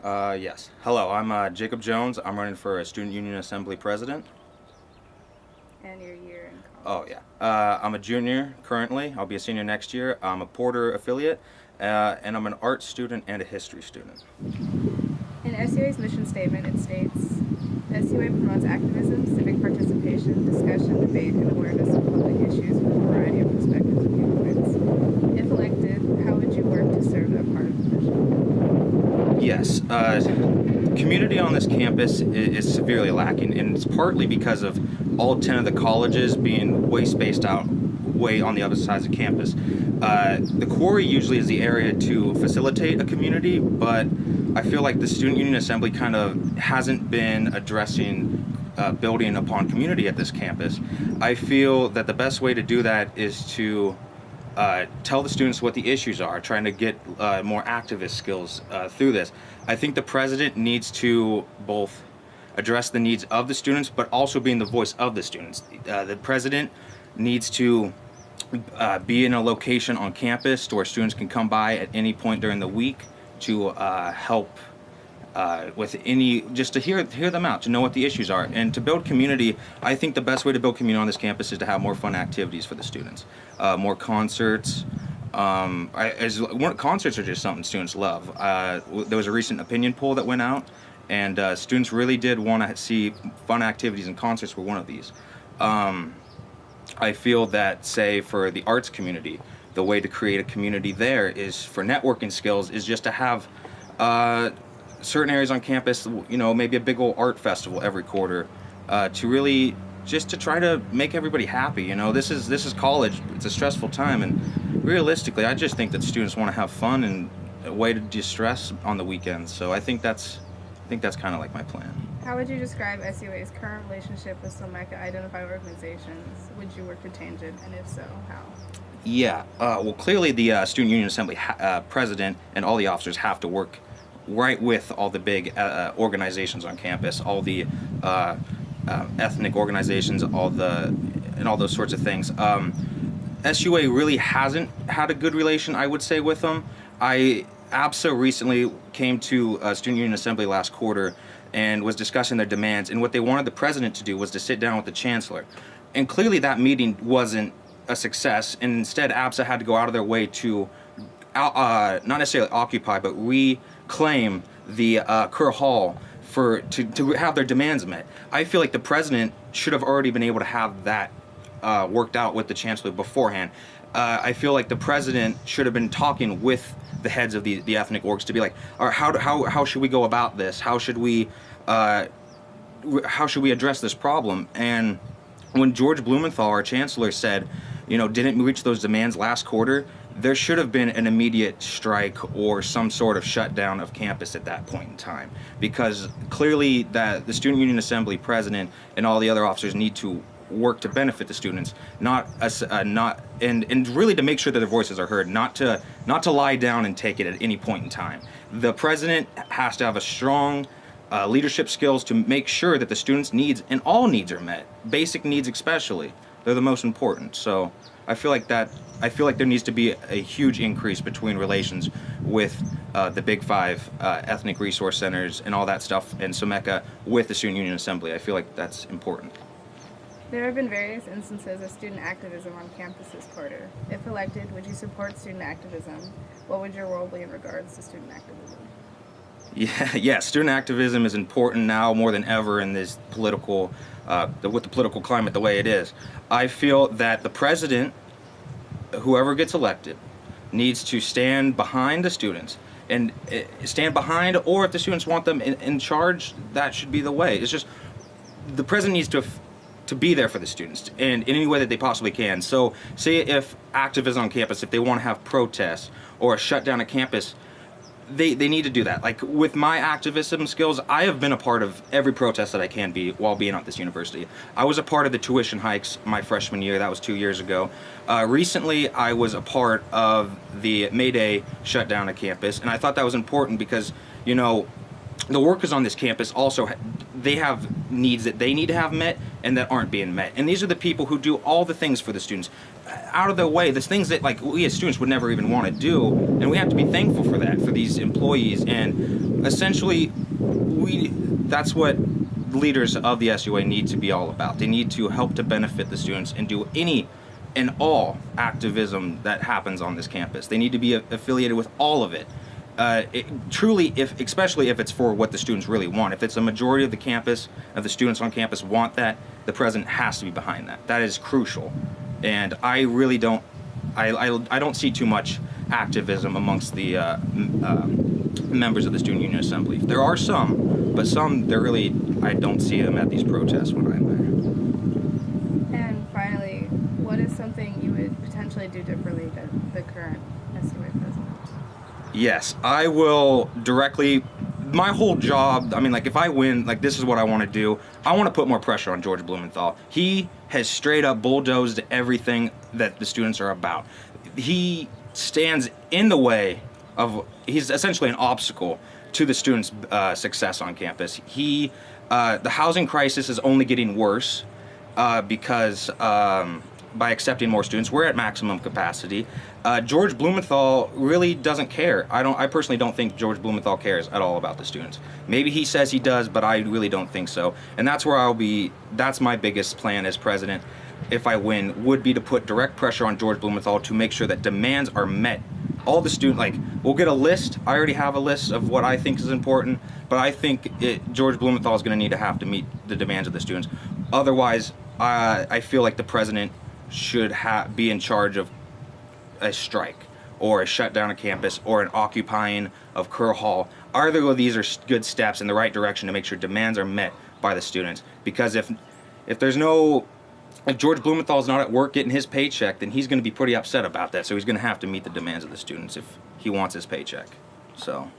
Yes. Hello, I'm Jacob Jones. I'm running for a Student Union Assembly President. And your year in Oh, college. yeah. I'm a junior currently. I'll be a senior next year. I'm a Porter affiliate, and I'm an art student and a history student. In SUA's mission statement, it states SUA promotes activism, civic participation, discussion, debate, and awareness of public issues from a variety of perspectives and viewpoints. If elected, how would you work to serve that part of the mission? Yes, community on this campus is severely lacking, and it's partly because of all 10 of the colleges being way spaced out, way on the other sides of campus. The quarry usually is the area to facilitate a community, but I feel like the Student Union Assembly kind of hasn't been addressing building upon community at this campus. I feel that the best way to do that is to tell the students what the issues are, trying to get more activist skills through this. I think the president needs to both address the needs of the students, but also being the voice of the students. The president needs to be in a location on campus to where students can come by at any point during the week to help with any, just to hear them out, to know what the issues are, and to build community. I think the best way to build community on this campus is to have more fun activities for the students, more concerts. Concerts are just something students love. There was a recent opinion poll that went out, and students really did want to see fun activities, and concerts were one of these. I feel that, say, for the arts community, the way to create a community there is for networking skills is just to have certain areas on campus, maybe a big old art festival every quarter, to really just to try to make everybody happy. This is college. It's a stressful time, and realistically, I just think that students want to have fun and a way to de-stress on the weekends. So I think that's kind of like my plan. How would you describe SUA's current relationship with some MACA identified organizations? Would you work to change it, and if so, how? Yeah. Well, clearly the Student Union Assembly president and all the officers have to work right with all the big organizations on campus, all the ethnic organizations, all those sorts of things. SUA really hasn't had a good relation, I would say, with them. ABSA recently came to Student Union Assembly last quarter and was discussing their demands, and what they wanted the president to do was to sit down with the chancellor. And clearly that meeting wasn't a success, and instead ABSA had to go out of their way to not necessarily occupy, but reclaim the Kerr Hall to have their demands met. I feel like the president should have already been able to have that worked out with the chancellor beforehand. I feel like the president should have been talking with the heads of the ethnic orgs to be like, all right, how should we go about this? How should we address this problem? And when George Blumenthal, our chancellor, said, didn't reach those demands last quarter, there should have been an immediate strike or some sort of shutdown of campus at that point in time, because clearly that the Student Union Assembly president and all the other officers need to work to benefit the students, and really to make sure that their voices are heard, not to lie down and take it at any point in time. The president has to have a strong leadership skills to make sure that the students' needs and all needs are met, basic needs especially. They're the most important. So I feel like there needs to be a huge increase between relations with the Big Five ethnic resource centers and all that stuff, and SUMECA with the Student Union Assembly. I feel like that's important. There have been various instances of student activism on campuses, Porter. If elected, would you support student activism? What would your role be in regards to student activism? Yeah, student activism is important now more than ever in this political, with the political climate the way it is. I feel that the president, whoever gets elected, needs to stand behind the students and stand behind, or if the students want them in charge, that should be the way. It's just the president needs to be there for the students in any way that they possibly can. So say if activism on campus, if they want to have protests or a shutdown of campus, they need to do that. Like with my activism skills, I have been a part of every protest that I can be while being at this university. I was a part of the tuition hikes my freshman year. That was 2 years ago. Recently, I was a part of the May Day shutdown of campus, and I thought that was important because, the workers on this campus also, they have needs that they need to have met and that aren't being met. And these are the people who do all the things for the students out of the way, the things that like we as students would never even want to do, and we have to be thankful for that, for these employees. And essentially that's what leaders of the SUA need to be all about. They need to help to benefit the students and do any and all activism that happens on this campus. They need to be affiliated with all of it. Truly, especially if it's for what the students really want. If it's a majority of the campus, of the students on campus want that, the president has to be behind that. That is crucial. And I really don't, I don't see too much activism amongst the members of the Student Union Assembly. There are some, but some, I don't see them at these protests when I'm there. And finally, what is something you would potentially do differently than the current SUA president? Yes, I will directly, my whole job, I mean, like if I win, like this is what I want to do. I want to put more pressure on George Blumenthal. He has straight up bulldozed everything that the students are about. He stands in the way of, he's essentially an obstacle to the students' success on campus. The housing crisis is only getting worse because by accepting more students, we're at maximum capacity. George Blumenthal really doesn't care. I personally don't think George Blumenthal cares at all about the students. Maybe he says he does, but I really don't think so. And that's where that's my biggest plan as president, if I win, would be to put direct pressure on George Blumenthal to make sure that demands are met. All the students, like, we'll get a list. I already have a list of what I think is important, but I think George Blumenthal is going to have to meet the demands of the students. Otherwise, I feel like the president should be in charge of a strike or a shutdown of campus or an occupying of Kerr Hall. Either of these are good steps in the right direction to make sure demands are met by the students. Because if George Blumenthal is not at work getting his paycheck, then he's going to be pretty upset about that. So he's going to have to meet the demands of the students if he wants his paycheck. So.